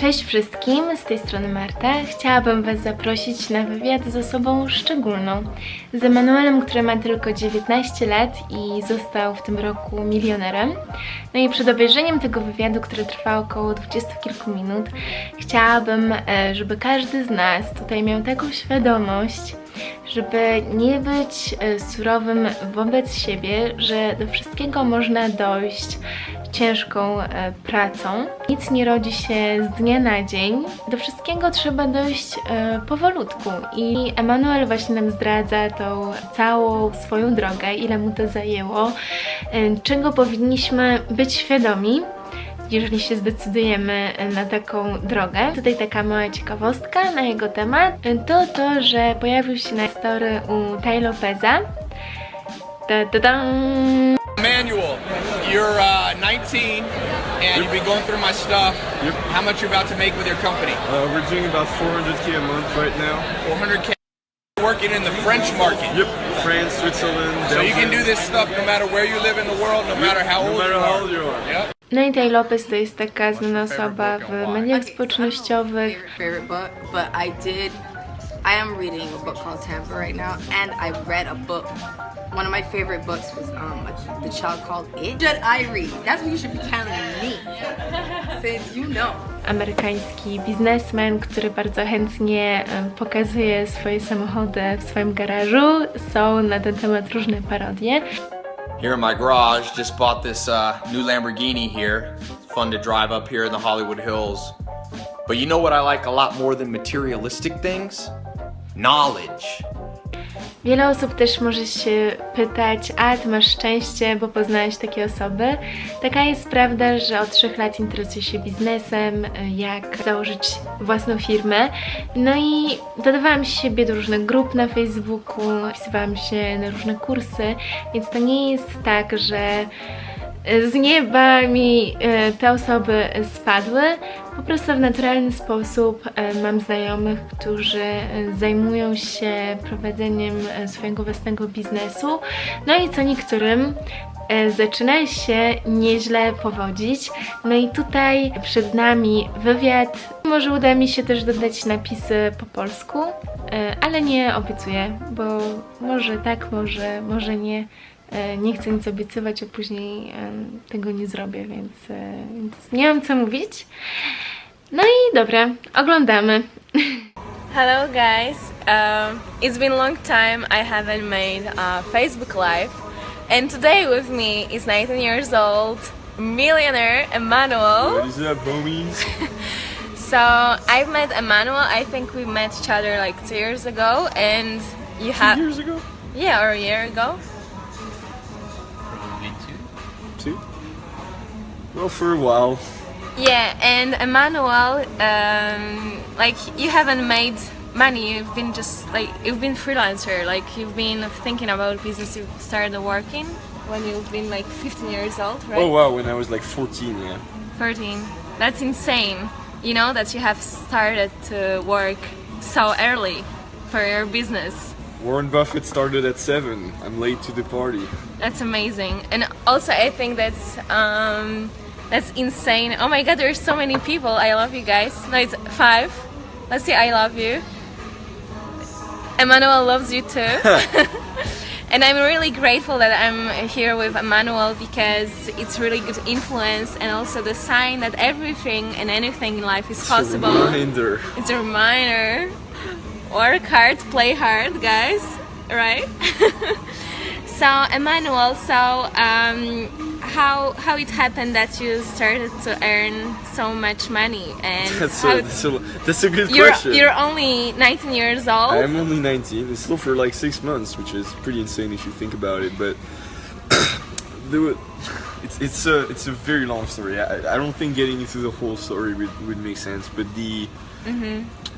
Cześć wszystkim, z tej strony Marta. Chciałabym Was zaprosić na wywiad z osobą szczególną. Z Emmanuelem, który ma tylko 19 lat i został w tym roku milionerem. No i przed obejrzeniem tego wywiadu, który trwa około 20 kilku minut, chciałabym, żeby każdy z nas tutaj miał taką świadomość, żeby nie być surowym wobec siebie, że do wszystkiego można dojść ciężką pracą. Nic nie rodzi się z dnia na dzień. Do wszystkiego trzeba dojść powolutku. I Emmanuel właśnie nam zdradza tą całą swoją drogę, ile mu to zajęło, czego powinniśmy być świadomi, jeżeli się zdecydujemy na taką drogę. Tutaj taka mała ciekawostka na jego temat, to, że pojawił się na story u Tay Lopeza. Emmanuel, you're 19 and you've been going through my stuff. Yep. How much you're about to make with your company? We're doing about 400k a month right now. 400k. Working in the French market. Yep, France, Switzerland, Belgium. So you can do this stuff no matter where you live in the world, no matter how old you are. Yep. No i Tay Lopez to jest taka znana osoba w mediach społecznościowych. Favorite book, but I am reading a book called Tampa right now, and I read a book. One of my favorite books was The Child Called It. Should I read? That's what you should be telling me, since you know. Amerykański biznesmen, który bardzo chętnie pokazuje swoje samochody w swoim garażu. Są na ten temat różne parodie. Here in my garage, just bought this new Lamborghini here. It's fun to drive up here in the Hollywood Hills. But you know what I like a lot more than materialistic things? Knowledge. Wiele osób też może się pytać, a ty masz szczęście, bo poznałeś takie osoby. Taka jest prawda, że od 3 lat interesuję się biznesem, jak założyć własną firmę. No i dodawałam siebie do różnych grup na Facebooku, wpisywałam się na różne kursy, więc to nie jest tak, że z nieba mi te osoby spadły. Po prostu w naturalny sposób mam znajomych, którzy zajmują się prowadzeniem swojego własnego biznesu. No i co niektórym zaczyna się nieźle powodzić. No i tutaj przed nami wywiad. Może uda mi się też dodać napisy po polsku, ale nie obiecuję, bo może tak, może nie. Nie chcę nic obiecywać, a później tego nie zrobię, więc nie mam co mówić. No i dobra, oglądamy. Hello guys, it's been a long time I haven't made a Facebook live, and today with me is 19 years old millionaire Emmanuel. What is up, homies? So I've met Emmanuel. I think we met each other like 2 years ago, and you have 2 years ago? Yeah, or a year ago. Two? Well, for a while. Yeah, and Emmanuel, like you haven't made money. You've been you've been freelancer. Like you've been thinking about business. You started working when you've been like 15 years old, right? Oh wow, when I was like 14, yeah. 13. That's insane. You know that you have started to work so early for your business. Warren Buffett started at 7. I'm late to the party. That's amazing, and also I think that's insane. Oh my God, there's so many people. I love you guys. No, it's 5. Let's say I love you. Emmanuel loves you too. And I'm really grateful that I'm here with Emmanuel because it's really good influence and also the sign that everything and anything in life is possible. It's a reminder. It's a reminder. Work hard, play hard, guys. Right? So Emmanuel, how it happened that you started to earn so much money, and that's a good question. You're only 19 years old. I'm only 19. It's still for like 6 months, which is pretty insane if you think about it. But it's a very long story. I don't think getting into the whole story would make sense. But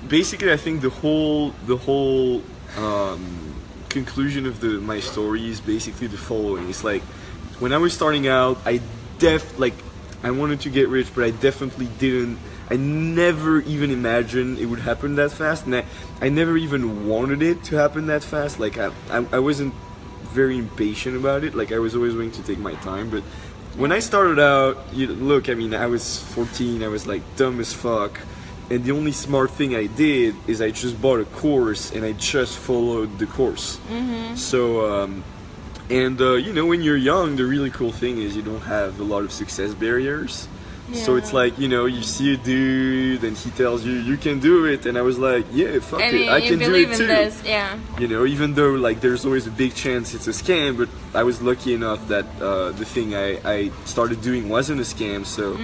basically, I think the whole conclusion of my story is basically the following. It's like when I was starting out, I wanted to get rich, but I definitely didn't. I never even imagined it would happen that fast, and I never even wanted it to happen that fast. Like I wasn't very impatient about it. Like I was always willing to take my time, but when I started out, look, I mean, I was 14, I was like dumb as fuck, and the only smart thing I did is I just bought a course and I just followed the course. So, you know, when you're young, the really cool thing is you don't have a lot of success barriers. So it's like, you know, you see a dude and he tells you, you can do it, and I was like, yeah, fuck it, I can do it too. This, yeah. You know, even though like there's always a big chance it's a scam, but I was lucky enough that the thing I started doing wasn't a scam, so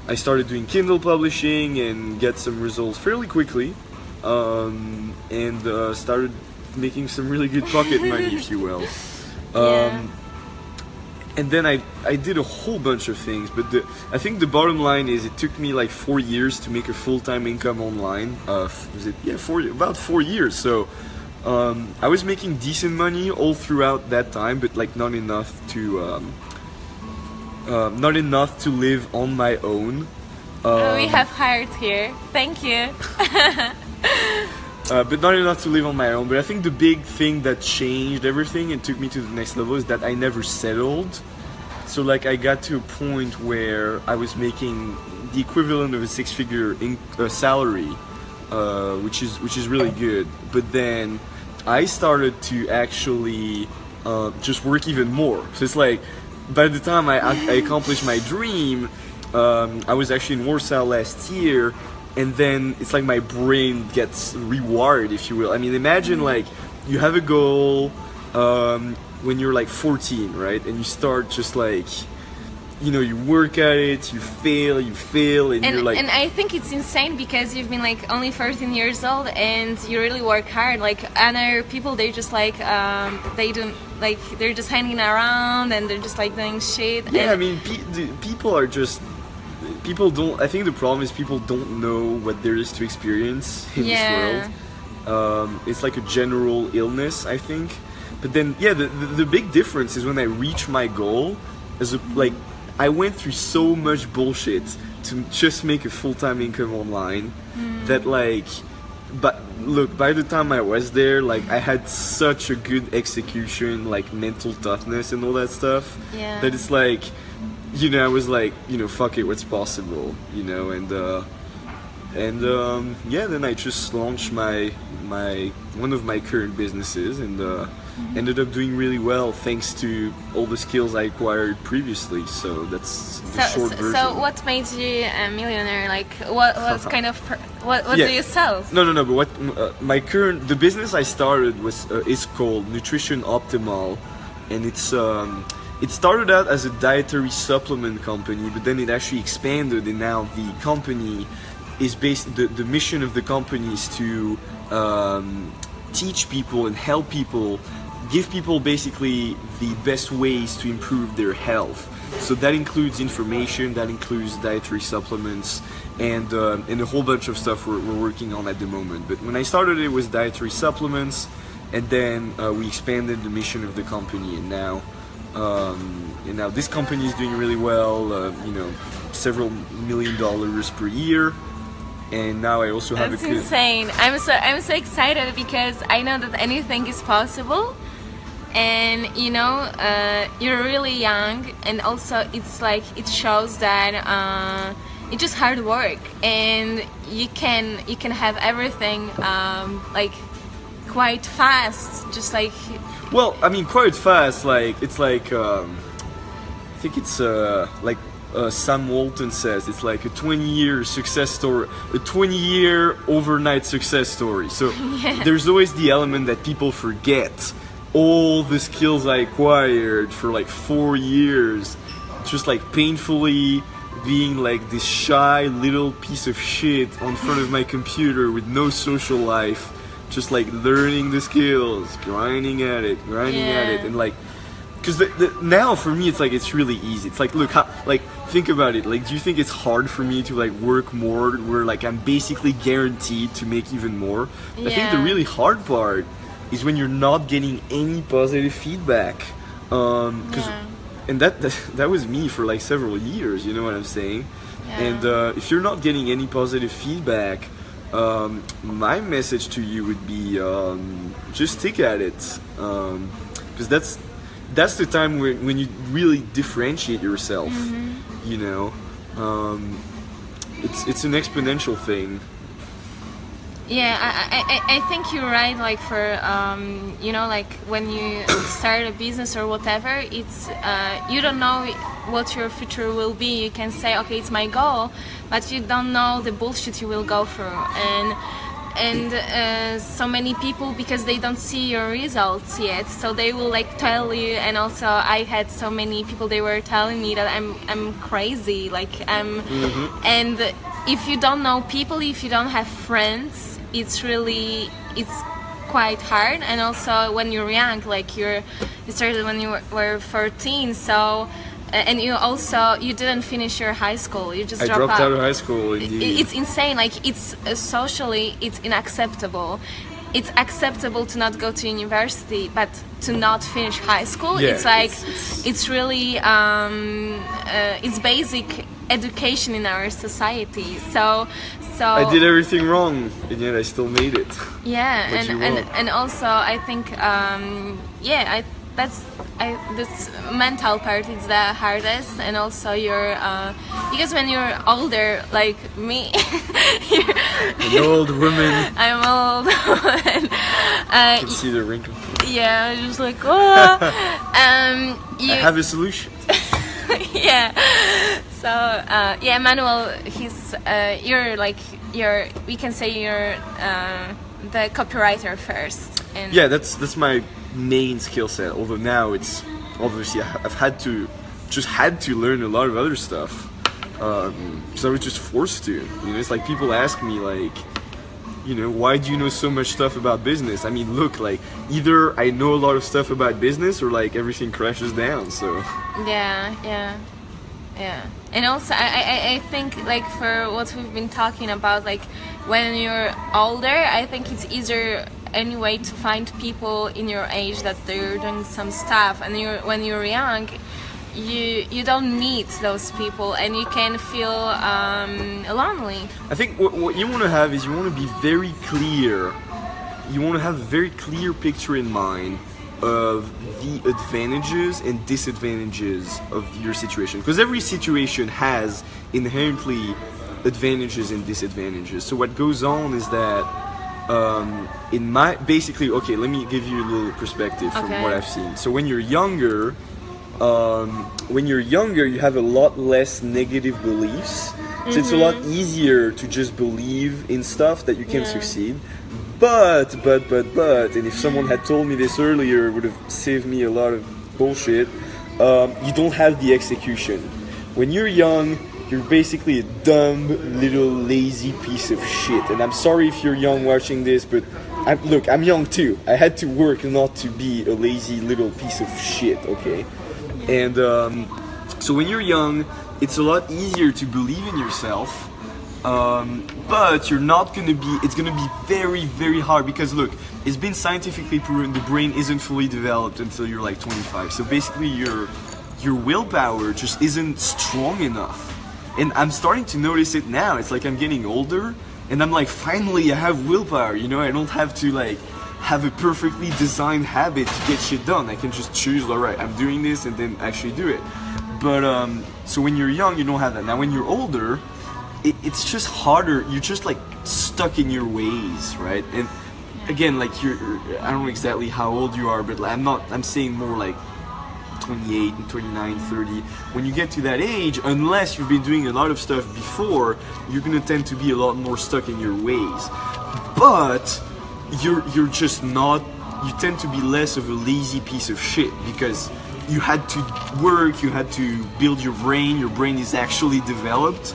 I started doing Kindle publishing and get some results fairly quickly, and started making some really good pocket money, if you will. And then I did a whole bunch of things, but I think the bottom line is it took me like 4 years to make a full-time income online. About 4 years. So I was making decent money all throughout that time, but like not enough to live on my own. We have hired here. Thank you. But not enough to live on my own. But I think the big thing that changed everything and took me to the next level is that I never settled. So like I got to a point where I was making the equivalent of a six-figure salary, which is really good. But then I started to actually just work even more. So it's like by the time I accomplished my dream, I was actually in Warsaw last year. And then it's like my brain gets rewired, if you will. I mean, imagine like you have a goal when you're like 14, right? And you start just like, you know, you work at it, you fail, and you're like... And I think it's insane because you've been like only 13 years old and you really work hard. Like other people, they just like, they don't, like, they're just hanging around and they're just like doing shit. Yeah, I mean, people are just... People don't. I think the problem is people don't know what there is to experience in this world. It's like a general illness, I think. But then, yeah, the big difference is when I reach my goal. I went through so much bullshit to just make a full-time income online that like. But look, by the time I was there, like I had such a good execution, like mental toughness and all that stuff. Yeah. That it's like. You know, I was like, you know, fuck it, what's possible, you know, and then I just launched my one of my current businesses and ended up doing really well thanks to all the skills I acquired previously. So that's the short version. So what made you a millionaire? Like what kind of what do you sell? No. But what the business I started is called Nutrition Optimal, and it's. It started out as a dietary supplement company, but then it actually expanded, and now the company is the mission of the company is to teach people and help people, give people basically the best ways to improve their health. So that includes information, that includes dietary supplements, and a whole bunch of stuff we're working on at the moment. But when I started, it was dietary supplements, and then we expanded the mission of the company, and now this company is doing really well, you know, several $1 million per year, and now I also have That's insane. I'm so excited because I know that anything is possible, and you know, you're really young, and also it's like it shows that it's just hard work, and you can have everything like quite fast, just like. Well, I mean, quite fast. Like it's like I think it's like Sam Walton says, it's like a 20-year success story, a 20-year overnight success story. So there's always the element that people forget all the skills I acquired for like 4 years, just like painfully being like this shy little piece of shit on front of my computer with no social life. Just like learning the skills, grinding at it, and like, because now for me it's like it's really easy. It's like, look, think about it. Like, do you think it's hard for me to like work more, where like I'm basically guaranteed to make even more? I think the really hard part is when you're not getting any positive feedback, and that was me for like several years. You know what I'm saying? And if you're not getting any positive feedback. My message to you would be just stick at it, because that's the time when you really differentiate yourself. You know, it's an exponential thing. Yeah, I think you're right. Like for you know, like when you start a business or whatever, it's you don't know what your future will be. You can say, okay, it's my goal, but you don't know the bullshit you will go through. And so many people, because they don't see your results yet, so they will like tell you. And also I had so many people, they were telling me that I'm crazy, like I'm and if you don't know people, if you don't have friends, it's quite hard. And also when you're young, like you started when you were 14, so and you didn't finish your high school, you just dropped out of high school. Indeed. It's insane. Like it's socially it's unacceptable. It's acceptable to not go to university, but to not finish high school, Yeah, it's like it's really it's basic education in our society. So I did everything wrong, and yet I still made it. yeah, What you want. and also I think this mental part is the hardest. And also you're because when you're older, like me, An old woman. I'm old. And, I can see the wrinkle. yeah, just like oh, I have a solution. yeah. So yeah, Emmanuel, we can say you're the copywriter first. And Yeah, that's my main skill set. Although now it's obviously I've had to learn a lot of other stuff because I was just forced to. You know, it's like people ask me like, you know, why do you know so much stuff about business? I mean, look, like either I know a lot of stuff about business or like everything crashes down. So yeah. And also I think like for what we've been talking about, like when you're older, I think it's easier anyway to find people in your age that they're doing some stuff, and when you're young, you don't meet those people and you can feel lonely. I think what you want to have is you want to be very clear. You want to have a very clear picture in mind of the advantages and disadvantages of your situation, because every situation has inherently advantages and disadvantages. So what goes on is that okay, let me give you a little perspective from what I've seen. So when you're younger, you have a lot less negative beliefs. So it's a lot easier to just believe in stuff that you can succeed. But, and if someone had told me this earlier, it would have saved me a lot of bullshit. You don't have the execution. When you're young, you're basically a dumb, little, lazy piece of shit. And I'm sorry if you're young watching this, but I'm young too. I had to work not to be a lazy little piece of shit, okay? And so when you're young, it's a lot easier to believe in yourself. But you're not gonna be, it's gonna be very, very hard because look, it's been scientifically proven the brain isn't fully developed until you're like 25. So basically your willpower just isn't strong enough. And I'm starting to notice it now. It's like I'm getting older and I'm like, finally I have willpower, you know, I don't have to like have a perfectly designed habit to get shit done. I can just choose, alright, I'm doing this and then actually do it. But so when you're young, you don't have that. Now when you're older, it's just harder. You're just like stuck in your ways, right? And again, like I don't know exactly how old you are, but like, I'm saying more like 28 and 29, 30. When you get to that age, unless you've been doing a lot of stuff before, you're gonna tend to be a lot more stuck in your ways. But you're just not, you tend to be less of a lazy piece of shit because you had to work, you had to build your brain is actually developed.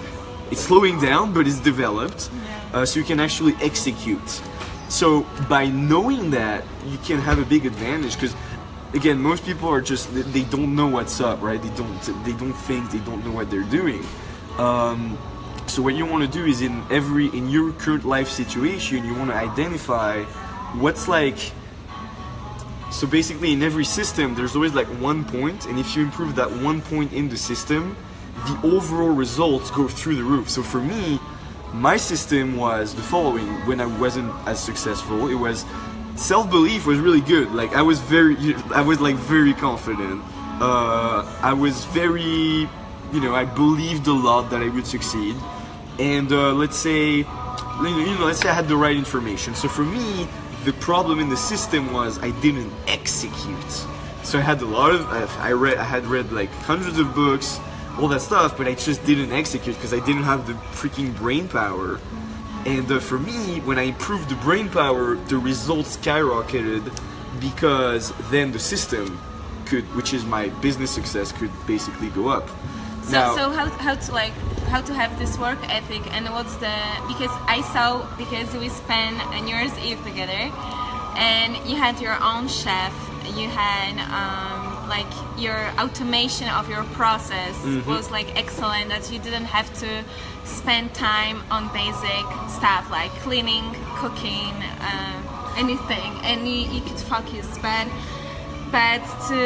It's slowing down, but it's developed, so you can actually execute. So by knowing that, you can have a big advantage because, again, most people are just, they don't know what's up, right? They don't think, they don't know what they're doing. So what you want to do is in your current life situation, you want to identify what's like. So basically, in every system, there's always like one point, and if you improve that one point in the system, the overall results go through the roof. So for me, my system was the following. When I wasn't as successful, it was self-belief was really good. Like I was like very confident. I was very, I believed a lot that I would succeed. And let's say I had the right information. So for me, the problem in the system was I didn't execute. So I had I had read like hundreds of books, all that stuff, but I just didn't execute because I didn't have the freaking brain power. And for me, when I improved the brain power, the results skyrocketed because then the system could, which is my business success, could basically go up. So how to have this work ethic, and what's because we spent a New Year's Eve together, and you had your own chef, you had like your automation of your process was like excellent, that you didn't have to spend time on basic stuff like cleaning, cooking, anything, and you could focus. But to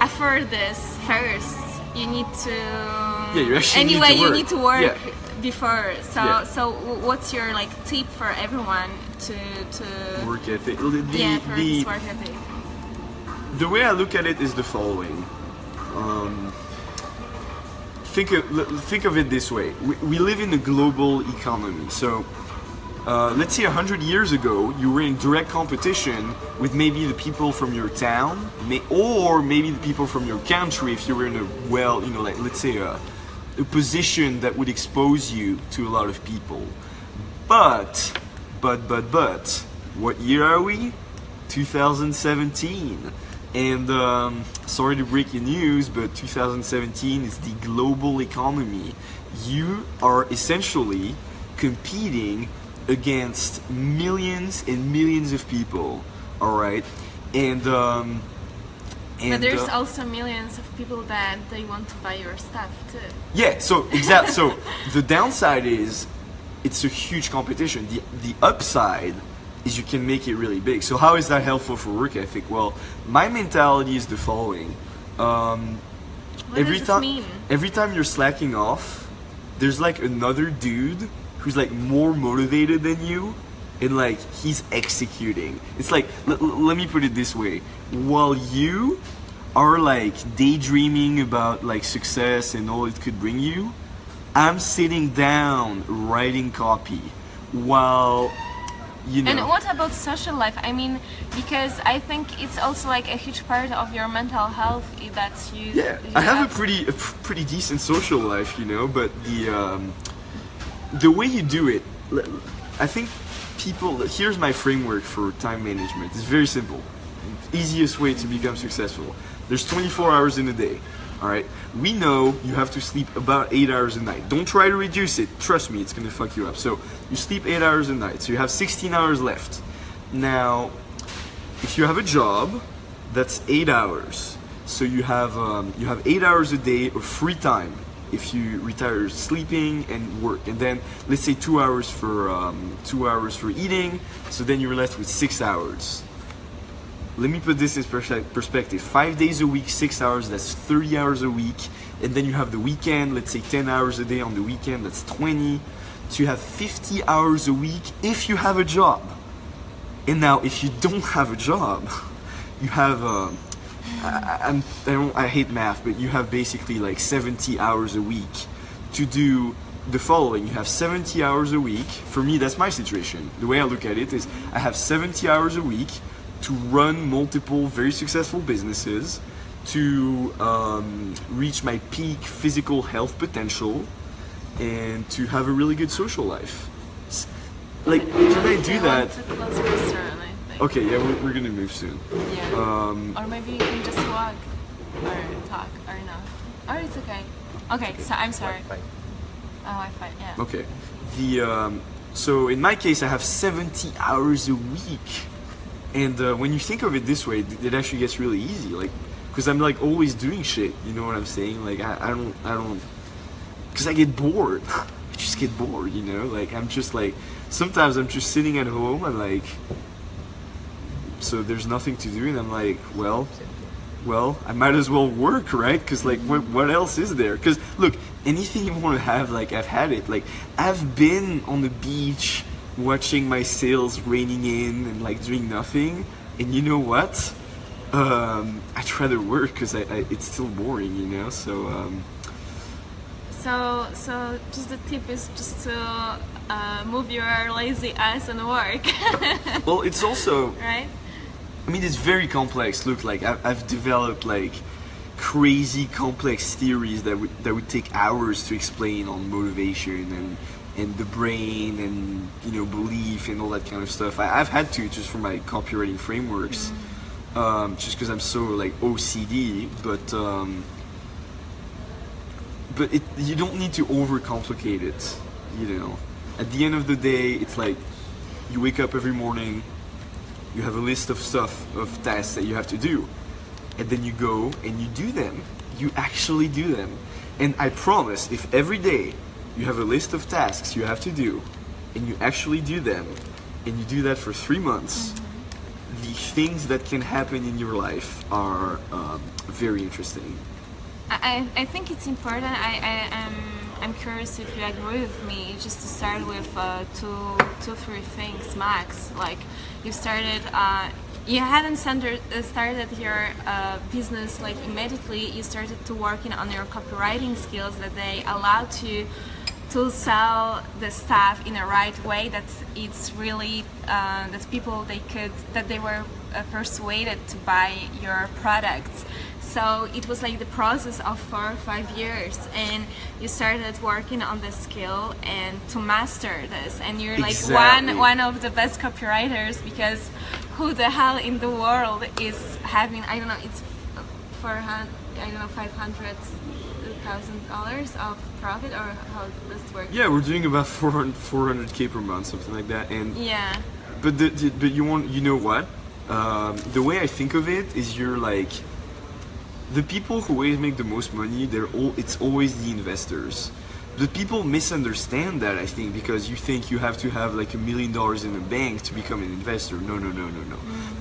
afford this first, you need to. Yeah, you actually anyway, need to work. You need to work Yeah. before. So, Yeah. so what's your like tip for everyone to Work ethic. for this work ethic? The way I look at it is the following. Think of it this way. We live in a global economy. So let's say 100 years ago, you were in direct competition with maybe the people from your town, or maybe the people from your country if you were in a like let's say a position that would expose you to a lot of people. But, what year are we? 2017. And sorry to break your news, but 2017 is the global economy. You are essentially competing against millions and millions of people. All right, and but there's also millions of people that they want to buy your stuff too. Yeah. So exactly. So the downside is it's a huge competition. The upside is you can make it really big. So how is that helpful for work ethic? Well, my mentality is the following. Every time you're slacking off, there's like another dude who's like more motivated than you, and like he's executing. It's like, let me put it this way. While you are like daydreaming about like success and all it could bring you, I'm sitting down writing copy while And what about social life? I mean, because I think it's also like a huge part of your mental health that you. Yeah, I have a pretty decent social life, but the way you do it, I think here's my framework for time management. It's very simple. Easiest way to become successful. There's 24 hours in a day. All right. We know you have to sleep about 8 hours a night. Don't try to reduce it. Trust me, it's gonna fuck you up. So you sleep 8 hours a night. So you have 16 hours left. Now, if you have a job, that's 8 hours. So you have 8 hours a day of free time. If you retire sleeping and work, and then let's say 2 hours for eating. So then you're left with 6 hours. Let me put this in perspective. 5 days a week, 6 hours, that's 30 hours a week. And then you have the weekend, let's say 10 hours a day on the weekend, that's 20. So you have 50 hours a week if you have a job. And now if you don't have a job, you have, I hate math, but you have basically like 70 hours a week to do the following. You have 70 hours a week. For me, that's my situation. The way I look at it is I have 70 hours a week to run multiple very successful businesses, to reach my peak physical health potential, and to have a really good social life. Like, can I do that? Okay, yeah, we're gonna move soon. Yeah. Or maybe you can just walk or talk or not. Or it's okay. Okay, so I'm sorry. Wi-Fi, yeah. Okay. So in my case, I have 70 hours a week. And when you think of it this way, it actually gets really easy. Like, because I'm like always doing shit. You know what I'm saying? Like, I don't, because I get bored. I just get bored. Like I'm just like, sometimes I'm just sitting at home and like, so there's nothing to do, and I'm like, well, I might as well work, right? Because like, what else is there? Because look, anything you want to have, like I've had it. Like I've been on the beach watching my sales raining in and like doing nothing. And you know what? I'd rather work because it's still boring, you know. So just the tip is just to move your lazy ass and work. well, it's also, right? I mean, it's very complex. Look, like I've developed like crazy complex theories that would take hours to explain on motivation and the brain and, you know, belief and all that kind of stuff. I've had to just for my copywriting frameworks, just because I'm so like OCD. But you don't need to overcomplicate it, you know. At the end of the day, it's like you wake up every morning, you have a list of tasks that you have to do, and then you go and you do them. You actually do them. And I promise, if every day you have a list of tasks you have to do, and you actually do them, and you do that for 3 months, the things that can happen in your life are very interesting. I think it's important. I'm curious if you agree with me. Just to start with two, 3 things max. Like you started, you hadn't started your business like immediately. You started to working on your copywriting skills that they allow to sell the stuff in a right way. That it's really that people they were persuaded to buy your products. So it was like the process of 4 or 5 years, and you started working on the skill and to master this, and you're like one of the best copywriters, because who the hell in the world is having, I don't know, it's $500,000 of profit, or how does this work? Yeah, we're doing about 400K per month, something like that. And yeah. But you know what? The way I think of it is, you're like, the people who always make the most money, it's always the investors. The people misunderstand that, I think, because you think you have to have like $1 million in the bank to become an investor. No.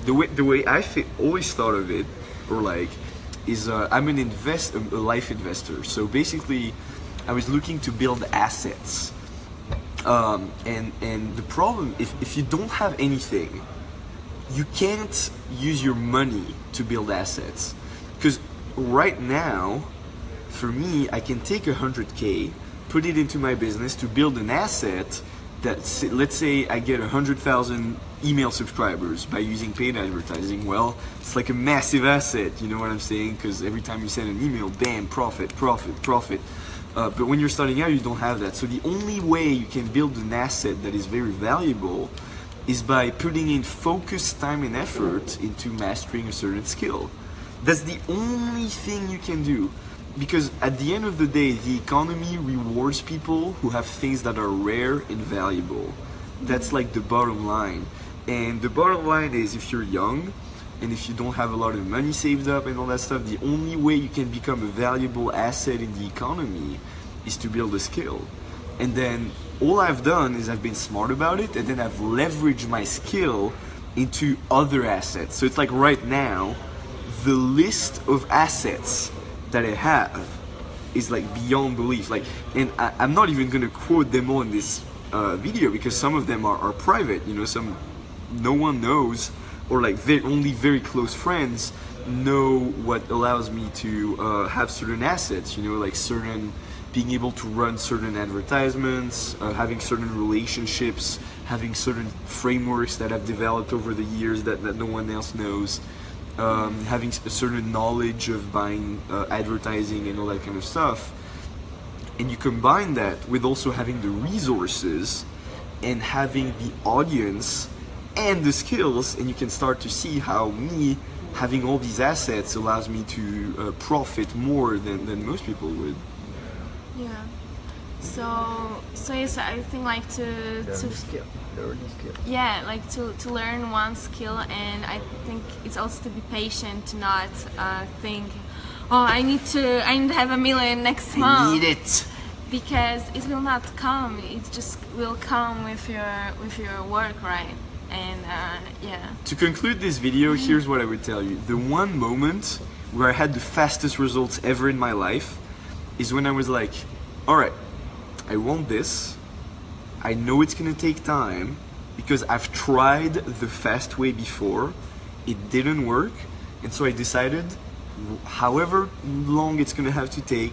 The way I always thought of it, or like, is I'm a life investor. So basically, I was looking to build assets. And the problem, if you don't have anything, you can't use your money to build assets. Because right now, for me, I can take 100K, put it into my business to build an asset that, let's say I get 100,000 email subscribers by using paid advertising. Well, it's like a massive asset, you know what I'm saying? Because every time you send an email, bam, profit. But when you're starting out, you don't have that. So the only way you can build an asset that is very valuable is by putting in focused time and effort into mastering a certain skill. That's the only thing you can do, because at the end of the day, the economy rewards people who have things that are rare and valuable. That's like the bottom line. And the bottom line is, if you're young and if you don't have a lot of money saved up and all that stuff, the only way you can become a valuable asset in the economy is to build a skill. And then all I've done is I've been smart about it, and then I've leveraged my skill into other assets. So it's like right now, the list of assets that I have is like beyond belief. Like, and I'm not even gonna quote them all in this video, because some of them are private. You know, some no one knows, or like only very close friends know what allows me to have certain assets. You know, like being able to run certain advertisements, having certain relationships, having certain frameworks that I've developed over the years that no one else knows. Having a certain knowledge of buying advertising and all that kind of stuff, and you combine that with also having the resources and having the audience and the skills, and you can start to see how me having all these assets allows me to profit more than most people would. Yeah. So yes, I think like to skill. Yeah, like to learn one skill, and I think it's also to be patient, to not think, oh, I need to have $1 million next month. I need it. Because it will not come. It just will come with your work, right? And yeah. To conclude this video, here's what I would tell you. The one moment where I had the fastest results ever in my life is when I was like, all right, I want this. I know it's gonna take time because I've tried the fast way before, it didn't work, and so I decided however long it's gonna have to take,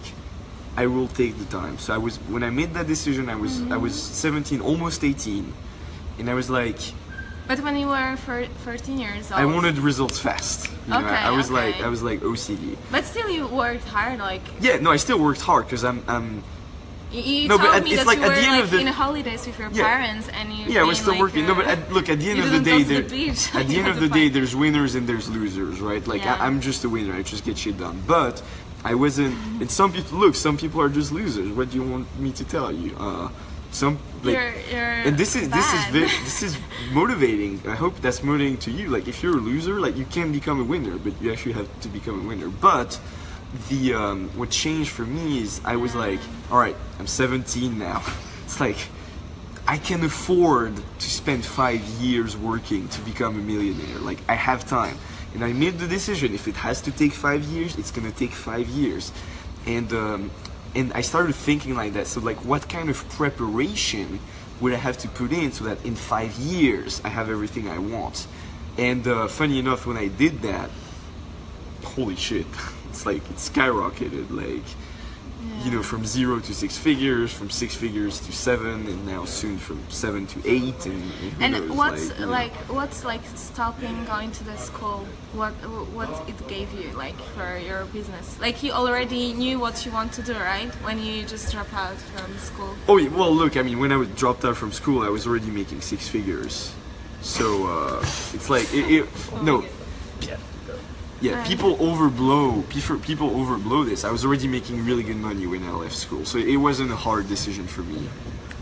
I will take the time. So when I made that decision, I was 17, almost 18, and I was like, But when you were 13 years old, I wanted results fast. You know, Okay, I was okay. like OCD. But still, you worked hard. Like Yeah, no, I still worked hard because I'm you No, but told me it's that like you at were the end like of the- in holidays with your Yeah. parents, and you. I was still working. No, but look, at the end you of the didn't day, go to the beach. at the You end had of to the day, find- there's winners and there's losers, right? Like Yeah. I'm just a winner. I just get shit done. But I wasn't. And some people are just losers. What do you want me to tell you? Some like, You're and this is bad. this is motivating. I hope that's motivating to you. Like if you're a loser, like you can become a winner, but you actually have to become a winner. But the what changed for me is I was like, all right, I'm 17 now. It's like I can afford to spend 5 years working to become a millionaire. Like I have time, and I made the decision. If it has to take 5 years, it's gonna take 5 years, and I started thinking like that. So like, what kind of preparation would I have to put in so that in 5 years I have everything I want? And funny enough, when I did that, holy shit, it's like it skyrocketed. Like, you know, from 0 to 6 figures, from 6 figures to 7, and now soon from 7 to 8, and who And knows, what's you know. what's like stopping going to the school? What it gave you like for your business? Like you already knew what you want to do, right? When you just drop out from school. Oh yeah, well look, I mean, when I dropped out from school, I was already making 6 figures. So it's like no. Yeah, people overblow this. I was already making really good money when I left school, so it wasn't a hard decision for me.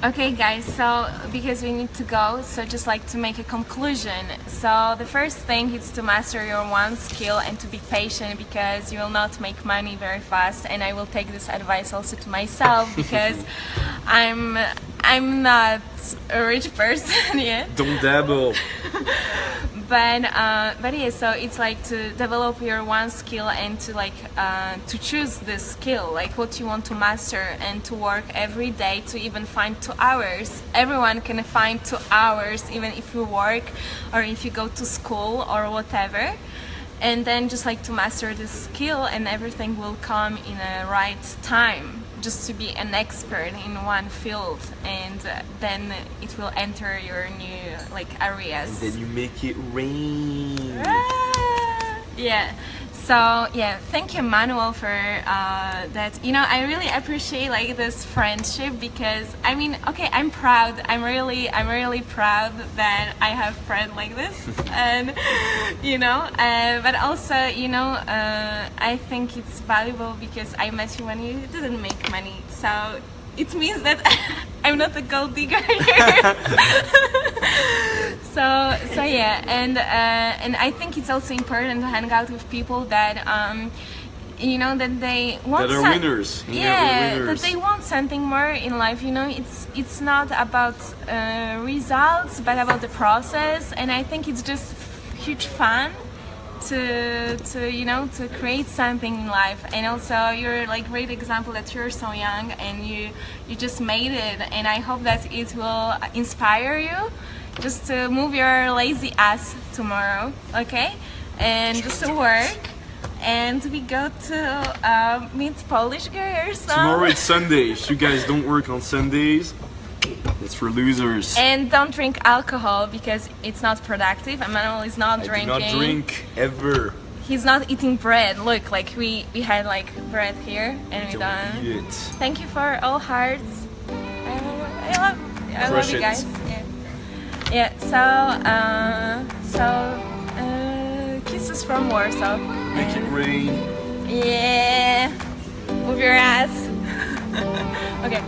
Okay guys, so because we need to go, so just like to make a conclusion. So the first thing is to master your one skill and to be patient, because you will not make money very fast, and I will take this advice also to myself because I'm not a rich person yet. Don't dabble. But yeah, so it's like to develop your one skill and to like to choose this skill, like what you want to master, and to work every day to even find 2 hours. Everyone can find 2 hours even if you work or if you go to school or whatever. And then just like to master this skill, and everything will come in a right time. Just to be an expert in one field, and then it will enter your new like areas. Then you make it rain. Yeah. So yeah, thank you, Emmanuel, for that. You know, I really appreciate like this friendship, because I mean, okay, I'm proud. I'm really proud that I have a friend like this, and you know, but also, you know, I think it's valuable because I met you when you didn't make money, so it means that I'm not a gold digger here. So yeah, and I think it's also important to hang out with people that you know, that they want That are winners. Hang out with winners. that they want something more in life. You know, it's not about results, but about the process. And I think it's just huge fun to you know, to create something in life. And also, you're like great example that you're so young and you just made it. And I hope that it will inspire you just to move your lazy ass tomorrow, okay? And just to work. And we go to meet Polish girls. Tomorrow it's Sunday. If you guys don't work on Sundays, it's for losers. And don't drink alcohol because it's not productive. Emmanuel is not drinking. I do not drink ever. He's not eating bread. Look, like we had like bread here and we Don't done. eat it. Thank you for all hearts. I love Crush you it. guys. Yeah. So kisses from Warsaw. Make it rain. Yeah. Move your ass. Okay.